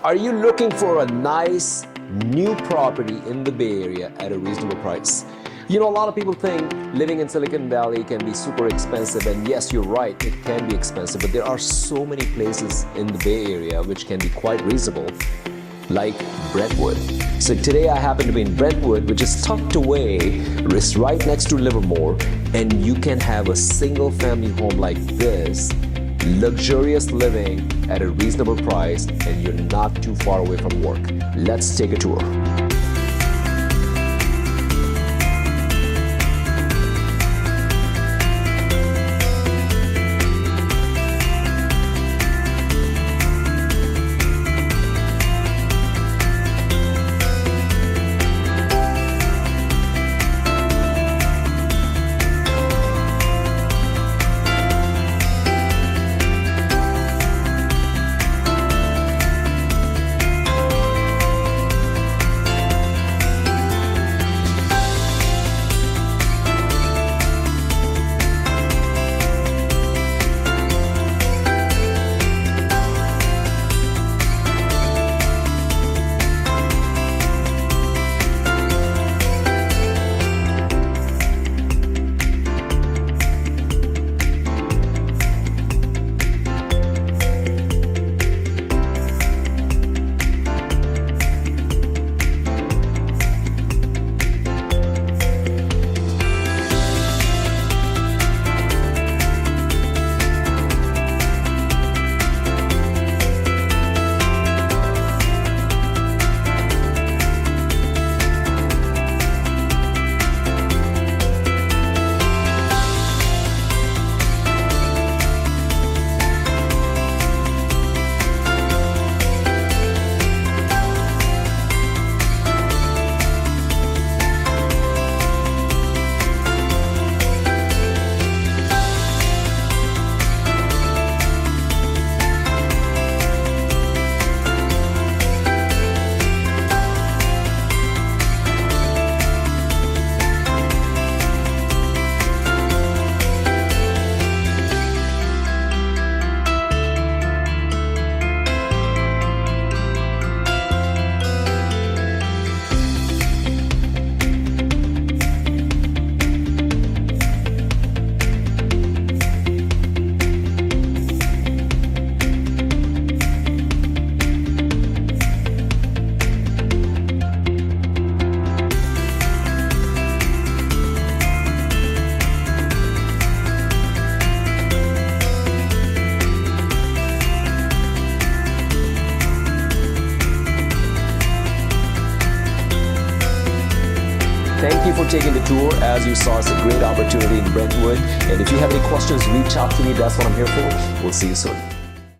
Are you looking for a nice new property in the Bay Area at a reasonable price? You know, a lot of people think living in Silicon Valley can be super expensive, and yes, you're right, it can be expensive, but there are so many places in the Bay Area which can be quite reasonable, like Brentwood. So today I happen to be in Brentwood, which is tucked away, it's right next to Livermore, and you can have a single family home like this, luxurious living at a reasonable price, and you're not too far away from work. Let's take a tour. Thank you for taking the tour. As you saw, it's a great opportunity in Brentwood. And if you have any questions, reach out to me. That's what I'm here for. We'll see you soon.